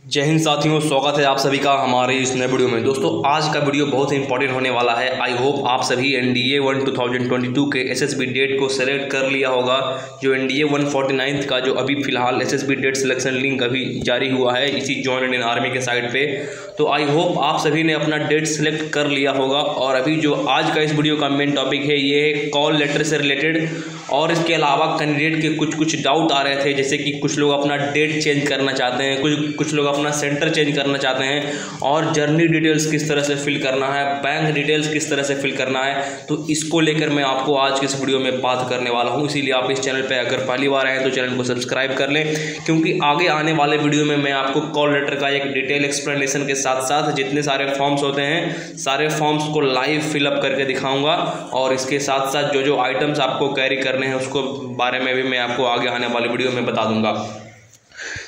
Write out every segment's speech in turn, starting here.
जय हिंद साथियों, स्वागत है आप सभी का हमारे इस नए वीडियो में। दोस्तों आज का वीडियो बहुत ही इंपॉर्टेंट होने वाला है। आई होप आप सभी NDA 1 2022 के SSB डेट को सेलेक्ट कर लिया होगा। जो NDA 149 का जो अभी फिलहाल SSB डेट सिलेक्शन लिंक अभी जारी हुआ है इसी जॉइन इंडियन आर्मी के साइट पे, तो आई होप आप सभी ने अपना डेट सेलेक्ट कर लिया होगा। और अभी जो आज का इस वीडियो का मेन टॉपिक है ये है कॉल लेटर से रिलेटेड, और इसके अलावा कैंडिडेट के कुछ डाउट आ रहे थे, जैसे कि कुछ लोग अपना डेट चेंज करना चाहते हैं, कुछ लोग अपना सेंटर चेंज करना चाहते हैं, और जर्नी डिटेल्स किस तरह से फिल करना है, बैंक डिटेल्स किस तरह से फिल करना है। तो इसको लेकर मैं आपको आज के इस वीडियो में बात करने वाला हूं। इसीलिए आप इस चैनल पे अगर पहली बार आए हैं तो चैनल को सब्सक्राइब कर लें, क्योंकि आगे आने वाले वीडियो में मैं आपको कॉल लेटर का एक डिटेल एक्सप्लेनेशन के साथ साथ जितने सारे फॉर्म्स होते हैं सारे फॉर्म्स को लाइव फिलअप करके दिखाऊंगा, और इसके साथ साथ जो आइटम्स आपको कैरी करने हैं उसको बारे में भी मैं आपको आगे आने वाली वीडियो में बता दूंगा।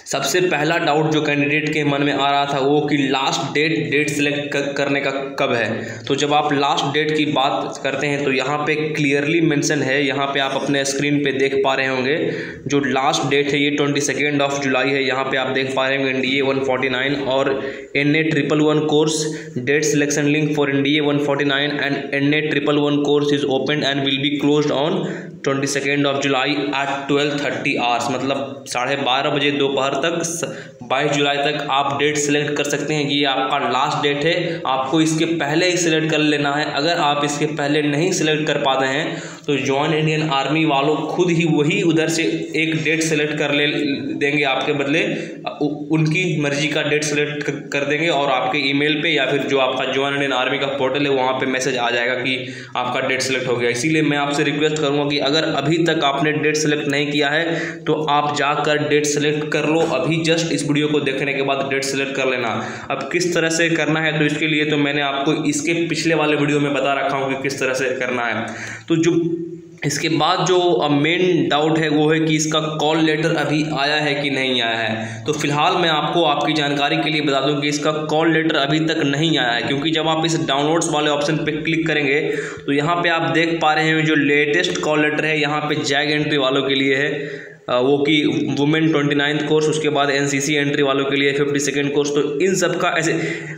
सबसे पहला डाउट जो कैंडिडेट के मन में आ रहा था वो कि लास्ट डेट सेलेक्ट करने का कब है। तो जब आप लास्ट डेट की बात करते हैं तो यहाँ पे क्लियरली मेंशन है, यहाँ पे आप अपने स्क्रीन पे देख पा रहे होंगे जो लास्ट डेट है ये 22 जुलाई है। यहाँ पे आप देख पा रहे होंगे NDA 149 और NA 111 course date selection link for NDA 149 and NA 111 course is open and will be closed on 22 July at 12:30 hours, मतलब 12:30 बजे दोपहर तक 22 जुलाई तक आप डेट सेलेक्ट कर सकते हैं। ये आपका लास्ट डेट है, आपको इसके पहले ही सिलेक्ट कर लेना है। अगर आप इसके पहले नहीं सिलेक्ट कर पाते हैं तो जॉइन इंडियन आर्मी वालों खुद ही वही उधर से एक डेट सेलेक्ट कर ले देंगे, आपके बदले उनकी मर्जी का डेट सेलेक्ट कर देंगे, और आपके ईमेल पे या फिर जो आपका जॉइन इंडियन आर्मी का पोर्टल है वहाँ पे मैसेज आ जाएगा कि आपका डेट सेलेक्ट हो गया। इसीलिए मैं आपसे रिक्वेस्ट करूँगा कि अगर अभी तक आपने डेट सेलेक्ट नहीं किया है तो आप जाकर डेट सेलेक्ट कर लो। अभी जस्ट इस वीडियो को देखने के बाद डेट सेलेक्ट कर लेना। अब किस तरह से करना है तो इसके लिए तो मैंने आपको इसके पिछले वाले वीडियो में बता रखा हूँ कि किस तरह से करना है। तो जो इसके बाद जो मेन डाउट है वो है कि इसका कॉल लेटर अभी आया है कि नहीं आया है। तो फिलहाल मैं आपको आपकी जानकारी के लिए बता दूं कि इसका कॉल लेटर अभी तक नहीं आया है, क्योंकि जब आप इस डाउनलोड्स वाले ऑप्शन पे क्लिक करेंगे तो यहाँ पे आप देख पा रहे हैं जो लेटेस्ट कॉल लेटर है यहाँ पे जैग एंट्री वालों के लिए है, वो कि वुमेन 29th कोर्स, उसके बाद NCC एंट्री वालों के लिए 52nd कोर्स। तो इन सब का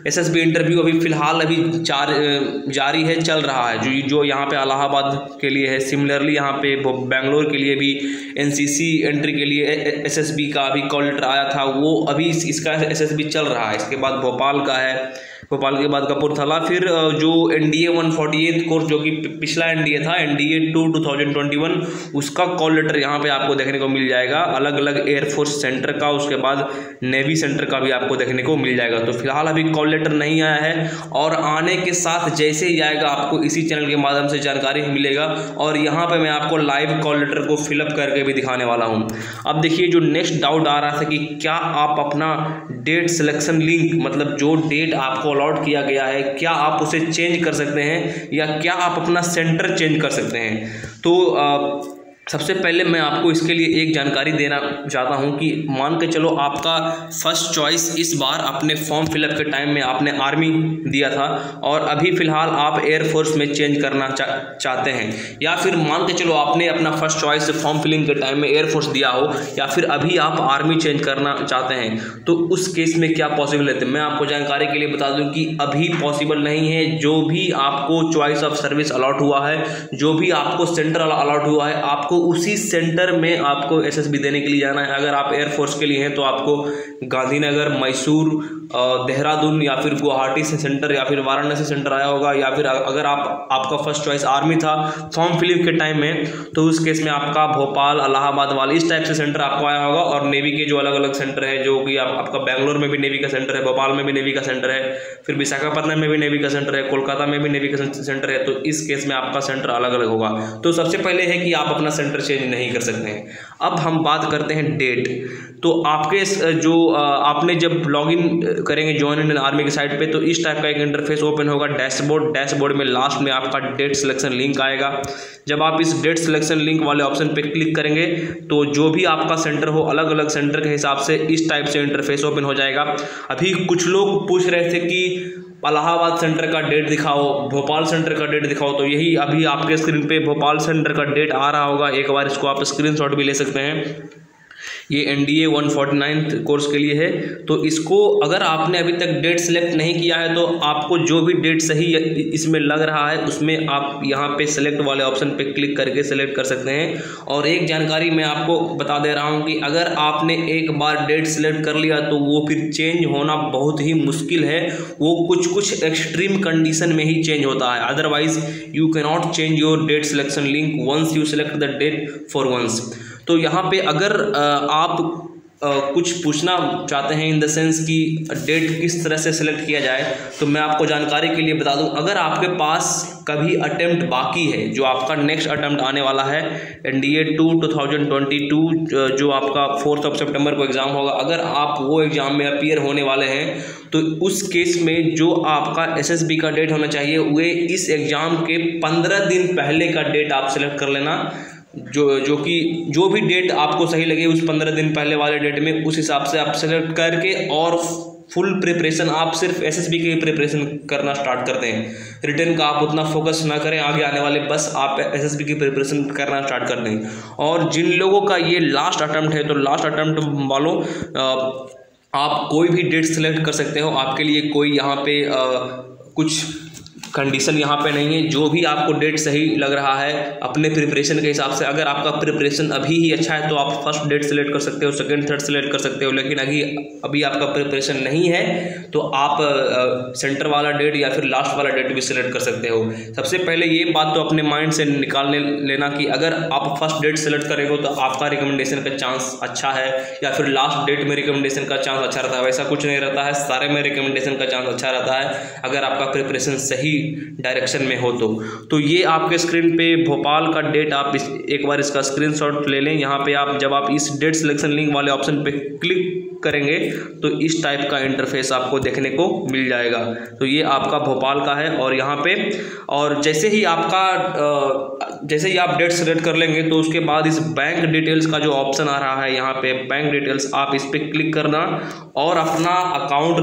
SSB इंटरव्यू अभी फ़िलहाल अभी जारी है, चल रहा है। जो यहाँ पे इलाहाबाद के लिए है, सिमिलरली यहाँ पे बेंगलोर के लिए भी NCC एंट्री के लिए SSB का अभी कॉल लेटर आया था, वो अभी इसका SSB चल रहा है। इसके बाद भोपाल का है, भोपाल के बाद कपूरथला, फिर जो NDA 148 कोर्स जो कि पिछला NDA था NDA 2 2021, उसका कॉल लेटर यहाँ पे आपको देखने को मिल जाएगा, अलग अलग एयरफोर्स सेंटर का, उसके बाद नेवी सेंटर का भी आपको देखने को मिल जाएगा। तो फिलहाल अभी कॉल लेटर नहीं आया है, और आने के साथ जैसे ही आएगा आपको इसी चैनल के माध्यम से जानकारी मिलेगा, और यहाँ पर मैं आपको लाइव कॉल लेटर को फिलअप करके भी दिखाने वाला हूँ। अब देखिए जो नेक्स्ट डाउट आ रहा था कि क्या आप अपना डेट सिलेक्शन लिंक, मतलब जो डेट आपको अलॉट किया गया है, क्या आप उसे चेंज कर सकते हैं या क्या आप अपना सेंटर चेंज कर सकते हैं। तो सबसे पहले मैं आपको इसके लिए एक जानकारी देना चाहता हूं कि मान के चलो आपका फर्स्ट चॉइस इस बार अपने फॉर्म फिलअप के टाइम में आपने आर्मी दिया था, और अभी फ़िलहाल आप एयरफोर्स में चेंज करना चाहते हैं, या फिर मान के चलो आपने अपना फर्स्ट चॉइस फॉर्म फिलिंग के टाइम में एयरफोर्स दिया हो, या फिर अभी आप आर्मी चेंज करना चाहते हैं, तो उस केस में क्या पॉसिबल है। तो मैं आपको जानकारी के लिए बता दूं कि अभी पॉसिबल नहीं है। जो भी आपको चॉइस ऑफ सर्विस अलॉट हुआ है, जो भी आपको सेंटर अलॉट हुआ है, आपको उसी सेंटर में आपको SSB देने के लिए जाना है। अगर आप एयरफोर्स के लिए हैं तो आपको गांधीनगर, मैसूर, देहरादून या फिर गुवाहाटी से सेंटर या फिर वाराणसी सेंटर आया होगा, या फिर अगर आपका फर्स्ट चॉइस आर्मी था फॉर्म फिलिंग के टाइम में तो उस केस में आपका भोपाल, इलाहाबाद वाले इस टाइप से सेंटर आपको आया होगा। और नेवी के जो अलग अलग सेंटर है, जो कि आपका बेंगलोर में भी नेवी का सेंटर है, भोपाल में भी नेवी का सेंटर है, फिर विशाखापट्टनम में भी नेवी का सेंटर है, कोलकाता में भी नेवी का सेंटर है, तो इस केस में आपका सेंटर अलग अलग होगा। तो सबसे पहले है कि आप अपना सेंटर चेंज नहीं कर सकते हैं। अब हम बात करते हैं डेट। तो आपके जो आपने जब लॉगिन करेंगे जॉइन इंडियन आर्मी की साइट पे तो इस टाइप का एक इंटरफेस ओपन होगा, डैशबोर्ड में लास्ट में आपका डेट सिलेक्शन लिंक आएगा। जब आप इस डेट सिलेक्शन लिंक वाले ऑप्शन पे क्लिक करेंगे तो जो भी आपका सेंटर हो, अलग अलग सेंटर के हिसाब से इस टाइप से इंटरफेस ओपन हो जाएगा। अभी कुछ लोग पूछ रहे थे कि इलाहाबाद सेंटर का डेट दिखाओ, भोपाल सेंटर का डेट दिखाओ, तो यही अभी आपके स्क्रीन पे भोपाल सेंटर का डेट आ रहा होगा। एक बार इसको आप स्क्रीनशॉट भी ले सकते हैं। ये NDA 149 कोर्स के लिए है। तो इसको अगर आपने अभी तक डेट सेलेक्ट नहीं किया है तो आपको जो भी डेट सही इसमें लग रहा है उसमें आप यहाँ पे सेलेक्ट वाले ऑप्शन पे क्लिक करके सेलेक्ट कर सकते हैं। और एक जानकारी मैं आपको बता दे रहा हूँ कि अगर आपने एक बार डेट सेलेक्ट कर लिया तो वो फिर चेंज होना बहुत ही मुश्किल है। वो कुछ एक्सट्रीम कंडीशन में ही चेंज होता है, otherwise you can not change your date selection link once you select the date for once. तो यहाँ पे अगर आप कुछ पूछना चाहते हैं इन द सेंस कि डेट किस तरह से सेलेक्ट किया जाए, तो मैं आपको जानकारी के लिए बता दूं, अगर आपके पास कभी अटेम्प्ट बाकी है, जो आपका नेक्स्ट अटेम्प्ट आने वाला है NDA 2022 जो आपका 4 सितंबर को एग्ज़ाम होगा, अगर आप वो एग्ज़ाम में अपीयर होने वाले हैं तो उस केस में जो आपका SSB का डेट होना चाहिए वे इस एग्ज़ाम के 15 दिन पहले का डेट आप सेलेक्ट कर लेना। जो कि जो भी डेट आपको सही लगे उस 15 दिन पहले वाले डेट में उस हिसाब से आप सेलेक्ट करके और फुल प्रिपरेशन आप सिर्फ SSB की प्रिपरेशन करना स्टार्ट करते हैं। रिटर्न का आप उतना फोकस ना करें आगे आने वाले, बस आप SSB की प्रिपरेशन करना स्टार्ट कर दें। और जिन लोगों का ये लास्ट अटेम्प्ट है तो लास्ट अटेम्प्ट वालों आप कोई भी डेट सेलेक्ट कर सकते हो, आपके लिए कोई यहाँ पे कुछ कंडीशन यहाँ पे नहीं है। जो भी आपको डेट सही लग रहा है अपने प्रिपरेशन के हिसाब से, अगर आपका प्रिपरेशन अभी ही अच्छा है तो आप फर्स्ट डेट सेलेक्ट कर सकते हो, सेकंड थर्ड सेलेक्ट कर सकते हो। लेकिन अभी आपका प्रिपरेशन नहीं है तो आप सेंटर वाला डेट या फिर लास्ट वाला डेट भी सिलेक्ट कर सकते हो। सबसे पहले ये बात तो अपने माइंड से निकाल लेना कि अगर आप फर्स्ट डेट सेलेक्ट करेंगे तो आपका रिकमेंडेशन का चांस अच्छा है या फिर लास्ट डेट में रिकमेंडेशन का चांस अच्छा रहता है। वैसा कुछ नहीं रहता है, सारे में रिकमेंडेशन का चांस अच्छा रहता है अगर आपका प्रिपरेशन सही डायरेक्शन में हो तो ये आपके स्क्रीन पे भोपाल का डेट आप एक बार इसका स्क्रीनशॉट ले लें। यहाँ पे आप जब आप इस डेट सिलेक्शन लिंक वाले ऑप्शन पे क्लिक करेंगे तो इस टाइप का इंटरफेस आपको देखने को मिल जाएगा। तो ये आपका भोपाल का है और यहाँ पे और जैसे ही आप डेट सेलेक्ट कर लेंगे तो उसके बाद इस बैंक डिटेल्स का जो ऑप्शन आ रहा है यहाँ पे बैंक डिटेल्स, आप इस पर क्लिक करना और अपना अकाउंट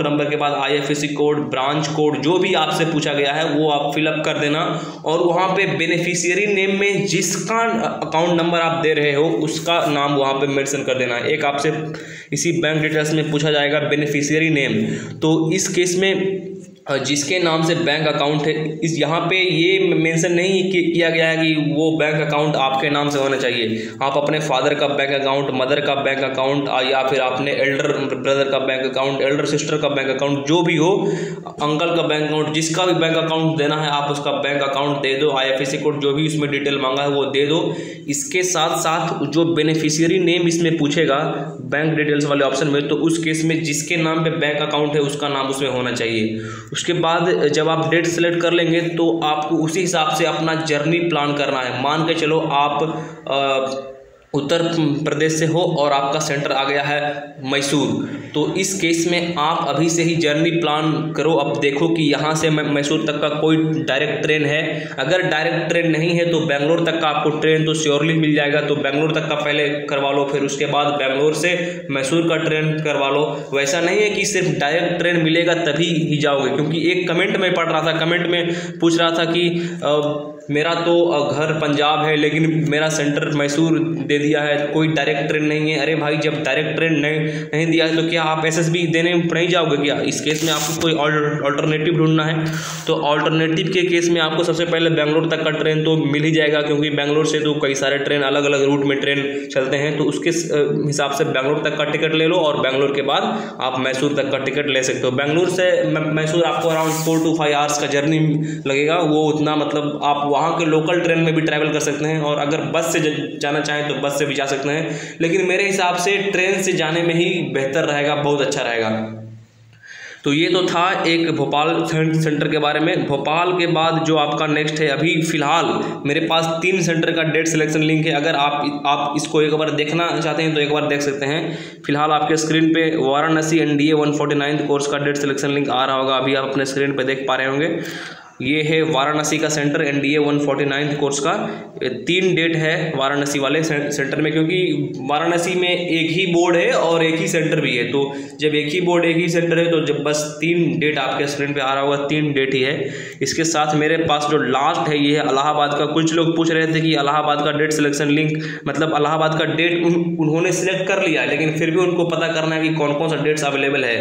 नंबर के बाद IFSC कोड, ब्रांच कोड जो भी आपसे पूछा गया है वो आप फिलअप कर देना। और वहाँ पे बेनिफिशियरी नेम में जिसका अकाउंट नंबर आप दे रहे हो उसका नाम वहाँ पे मेंशन कर देना। एक आपसे इसी बैंक डिटेल्स में पूछा जाएगा बेनिफिशियरी नेम, तो इस केस में जिसके नाम से बैंक अकाउंट है इस यहाँ पे ये मेंशन नहीं किया गया है कि वो बैंक अकाउंट आपके नाम से होना चाहिए। आप अपने फादर का बैंक अकाउंट, मदर का बैंक अकाउंट या फिर अपने एल्डर ब्रदर का बैंक अकाउंट, एल्डर सिस्टर का बैंक अकाउंट, जो भी हो, अंकल का बैंक अकाउंट, जिसका भी बैंक अकाउंट देना है आप उसका बैंक अकाउंट दे दो। IFSC कोड जो भी उसमें डिटेल मांगा है वो दे दो। इसके साथ साथ जो बेनिफिशियरी नेम इसमें पूछेगा बैंक डिटेल्स वाले ऑप्शन में, तो उस केस में जिसके नाम पे बैंक अकाउंट है उसका नाम उसमें होना चाहिए। उसके बाद जब आप डेट सेलेक्ट कर लेंगे तो आपको उसी हिसाब से अपना जर्नी प्लान करना है। मान के चलो आप उत्तर प्रदेश से हो और आपका सेंटर आ गया है मैसूर, तो इस केस में आप अभी से ही जर्नी प्लान करो। अब देखो कि यहाँ से मैसूर तक का कोई डायरेक्ट ट्रेन है, अगर डायरेक्ट ट्रेन नहीं है तो बेंगलोर तक का आपको ट्रेन तो श्योरली मिल जाएगा, तो बेंगलोर तक का पहले करवा लो, फिर उसके बाद बेंगलोर से मैसूर का ट्रेन करवा लो। वैसा नहीं है कि सिर्फ डायरेक्ट ट्रेन मिलेगा तभी ही जाओगे, क्योंकि एक कमेंट में पढ़ रहा था, कमेंट में पूछ रहा था कि मेरा तो घर पंजाब है लेकिन मेरा सेंटर मैसूर दे दिया है, कोई डायरेक्ट ट्रेन नहीं है। अरे भाई, जब डायरेक्ट ट्रेन नहीं दिया है तो क्या आप SSB देने नहीं जाओगे क्या? इस केस में आपको कोई ऑल्टरनेटिव ढूंढना है, तो ऑल्टरनेटिव के केस में आपको सबसे पहले बेंगलोर तक का ट्रेन तो मिल ही जाएगा, क्योंकि बेंगलोर से तो कई सारे ट्रेन अलग अलग रूट में ट्रेन चलते हैं। तो उसके हिसाब से बेंगलोर तक का टिकट ले लो और बेंगलोर के बाद आप मैसूर तक का टिकट ले सकते हो। बेंगलोर से मैसूर आपको अराउंड 4 to 5 आवर्स का जर्नी लगेगा, वो उतना मतलब आप वहाँ के लोकल ट्रेन में भी ट्रैवल कर सकते हैं, और अगर बस से जाना चाहें तो बस से भी जा सकते हैं, लेकिन मेरे हिसाब से ट्रेन से जाने में ही बेहतर रहेगा, बहुत अच्छा रहेगा। तो ये तो था एक भोपाल सेंटर के बारे में। भोपाल के बाद जो आपका नेक्स्ट है, अभी फ़िलहाल मेरे पास 3 सेंटर का डेट सिलेक्शन लिंक है, अगर आप इसको एक बार देखना चाहते हैं तो एक बार देख सकते हैं। फिलहाल आपके स्क्रीन पे वाराणसी NDA 149 कोर्स का डेट सिलेक्शन लिंक आ रहा होगा, अभी आप अपने स्क्रीन पे देख पा रहे होंगे। ये है वाराणसी का सेंटर NDA 149 कोर्स का। 3 डेट है वाराणसी वाले सेंटर में, क्योंकि वाराणसी में एक ही बोर्ड है और एक ही सेंटर भी है। तो जब एक ही बोर्ड एक ही सेंटर है तो जब बस 3 डेट आपके स्क्रीन पे आ रहा होगा, 3 डेट ही है। इसके साथ मेरे पास जो लास्ट है ये है इलाहाबाद का। कुछ लोग पूछ रहे थे कि इलाहाबाद का डेट सिलेक्शन लिंक, मतलब इलाहाबाद का डेट उन्होंने सिलेक्ट कर लिया है, लेकिन फिर भी उनको पता करना है कि कौन कौन सा डेट्स अवेलेबल है।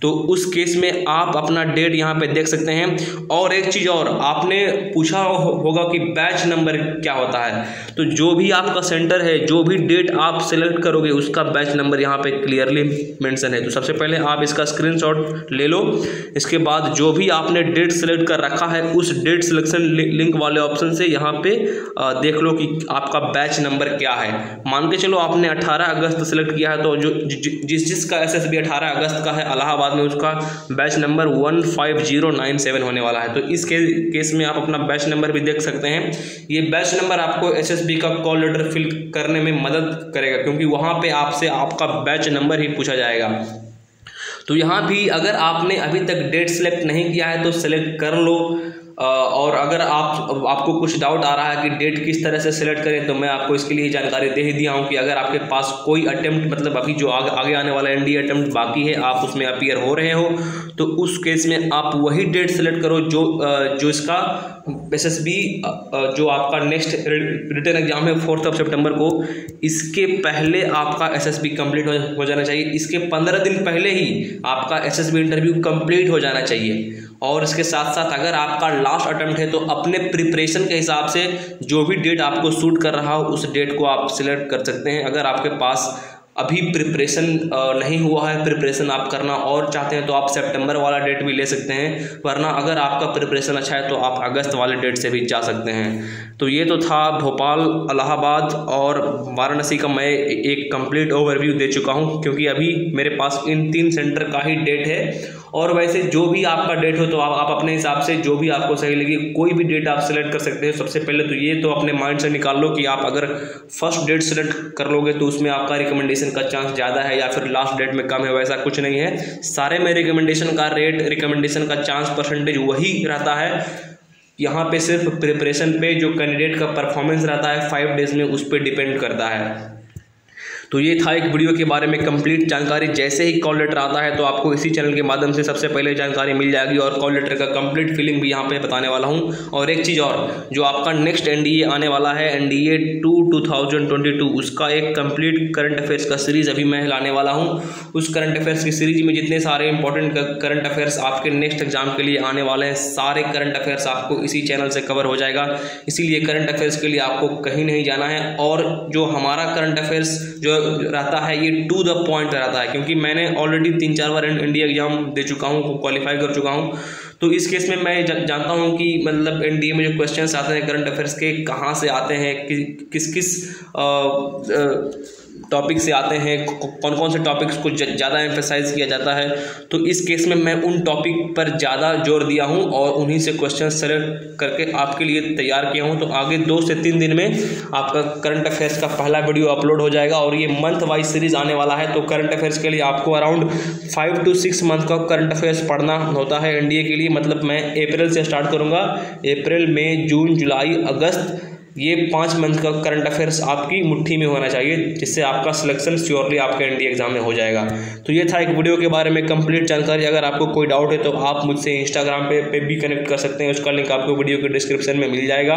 तो उस केस में आप अपना डेट यहाँ पे देख सकते हैं। और एक चीज़ और, आपने पूछा होगा कि बैच नंबर क्या होता है। तो जो भी आपका सेंटर है, जो भी डेट आप सेलेक्ट करोगे उसका बैच नंबर यहाँ पे क्लियरली मेंशन है। तो सबसे पहले आप इसका स्क्रीनशॉट ले लो। इसके बाद जो भी आपने डेट सेलेक्ट कर रखा है उस डेट सिलेक्शन लिंक वाले ऑप्शन से यहाँ पे देख लो कि आपका बैच नंबर क्या है। मान के चलो आपने 18 अगस्त सेलेक्ट किया है, तो जो जिसका SSB 18 अगस्त का है इलाहाबाद में, उसका बैच नंबर 15097 होने वाला है। तो इस केस में आप अपना बैच नंबर भी देख सकते हैं। ये बैच नंबर आपको SSB का कॉल लेटर फिल करने में मदद करेगा, क्योंकि वहाँ पे आपसे आपका बैच नंबर ही पूछा जाएगा। तो यहाँ भी अगर आपने अभी तक डेट सेलेक्ट नहीं किया है तो सेलेक्ट कर लो। और अगर आपको कुछ डाउट आ रहा है कि डेट किस तरह से सिलेक्ट करें, तो मैं आपको इसके लिए जानकारी दे ही दिया हूं कि अगर आपके पास कोई अटेम्प्ट, मतलब अभी जो आगे आने वाला NDA अटेम्प्ट बाकी है, आप उसमें अपीयर हो रहे हो, तो उस केस में आप वही डेट सेलेक्ट करो जो इसका SSB जो आपका नेक्स्ट रिटन एग्जाम है 4 सितंबर को, इसके पहले आपका SSB कंप्लीट हो जाना चाहिए। इसके 15 दिन पहले ही आपका SSB इंटरव्यू कंप्लीट हो जाना चाहिए। और इसके साथ साथ अगर आपका लास्ट अटेम्प्ट है तो अपने प्रिपरेशन के हिसाब से जो भी डेट आपको सूट कर रहा हो उस डेट को आप सिलेक्ट कर सकते हैं। अगर आपके पास अभी प्रिपरेशन नहीं हुआ है, प्रिपरेशन आप करना और चाहते हैं, तो आप सितंबर वाला डेट भी ले सकते हैं। वरना अगर आपका प्रिपरेशन अच्छा है तो आप अगस्त वाले डेट से भी जा सकते हैं। तो ये तो था भोपाल, इलाहाबाद और वाराणसी का मैं एक कंप्लीट ओवरव्यू दे चुका हूं, क्योंकि अभी मेरे पास इन 3 सेंटर का ही डेट है। और वैसे जो भी आपका डेट हो तो आप अपने हिसाब से जो भी आपको सही लगे कोई भी डेट आप सेलेक्ट कर सकते हैं। सबसे पहले तो ये तो अपने माइंड से निकाल लो कि आप अगर फर्स्ट डेट सेलेक्ट कर लोगे तो उसमें आपका रिकमेंडेशन का चांस ज़्यादा है या फिर लास्ट डेट में कम है, वैसा कुछ नहीं है। सारे में रिकमेंडेशन का रेट, रिकमेंडेशन का चांस परसेंटेज वही रहता है। यहाँ पे सिर्फ प्रिपरेशन पे जो कैंडिडेट का परफॉर्मेंस रहता है 5 डेज में, उस पर डिपेंड करता है। तो ये था एक वीडियो के बारे में कंप्लीट जानकारी। जैसे ही कॉल लेटर आता है तो आपको इसी चैनल के माध्यम से सबसे पहले जानकारी मिल जाएगी और कॉल लेटर का कंप्लीट फिलिंग भी यहाँ पे बताने वाला हूँ। और एक चीज़ और, जो आपका नेक्स्ट NDA आने वाला है NDA 2 2022, उसका एक कंप्लीट करंट अफेयर्स का सीरीज़ अभी मैं लाने वाला हूँ। उस करंट अफेयर्स की सीरीज में जितने सारे इंपॉर्टेंट करंट अफेयर्स आपके नेक्स्ट एग्जाम के लिए आने वाले हैं, सारे करंट अफेयर्स आपको इसी चैनल से कवर हो जाएगा। इसीलिए करंट अफेयर्स के लिए आपको कहीं नहीं जाना है। और जो हमारा करंट अफेयर्स जो रहता है ये टू द पॉइंट रहता है, क्योंकि मैंने ऑलरेडी 3-4 बार इंडिया एग्जाम दे चुका हूँ, क्वालिफाई कर चुका हूँ। तो इस केस में मैं जानता हूँ कि मतलब NDA में जो क्वेश्चंस आते हैं करंट अफेयर्स के, कहाँ से आते हैं, किस किस टॉपिक से आते हैं, कौन कौन से टॉपिक्स को ज़्यादा एम्फेसाइज किया जाता है। तो इस केस में मैं उन टॉपिक पर ज़्यादा जोर दिया हूं और उन्हीं से क्वेश्चन सेलेक्ट करके आपके लिए तैयार किया हूं। तो आगे 2 से 3 दिन में आपका करंट अफेयर्स का पहला वीडियो अपलोड हो जाएगा और ये मंथ वाइज सीरीज आने वाला है। तो करंट अफेयर्स के लिए आपको अराउंड 5 to 6 मंथ का करंट अफेयर्स पढ़ना होता है NDA के लिए। मतलब मैं अप्रैल से स्टार्ट करूँगा, अप्रैल, मई, जून, जुलाई, अगस्त, ये 5 मंथ का करंट अफेयर्स आपकी मुट्ठी में होना चाहिए, जिससे आपका सिलेक्शन श्योरली आपके NDA एग्जाम में हो जाएगा। तो ये था एक वीडियो के बारे में कंप्लीट जानकारी। अगर आपको कोई डाउट है तो आप मुझसे इंस्टाग्राम पे भी कनेक्ट कर सकते हैं, उसका लिंक आपको वीडियो के डिस्क्रिप्शन में मिल जाएगा।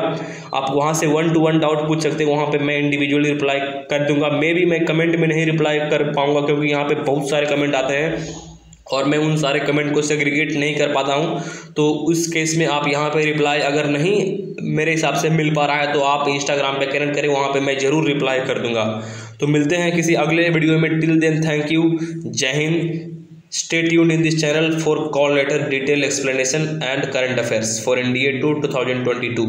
आप वहाँ से 1-to-1 डाउट पूछ सकते हैं, वहाँ पर मैं इंडिविजुअली रिप्लाई कर दूँगा। मे भी मैं कमेंट में नहीं रिप्लाई कर पाऊँगा, क्योंकि यहाँ पर बहुत सारे कमेंट आते हैं और मैं उन सारे कमेंट को सेग्रीगेट नहीं कर पाता हूं। तो उस केस में आप यहां पे रिप्लाई अगर नहीं मेरे हिसाब से मिल पा रहा है तो आप इंस्टाग्राम पे कनेक्ट करें, वहां पे मैं ज़रूर रिप्लाई कर दूंगा। तो मिलते हैं किसी अगले वीडियो में। Till then thank you, Jai Hind. Stay tuned in this channel for call letter detail explanation and current affairs for NDA 2 2022।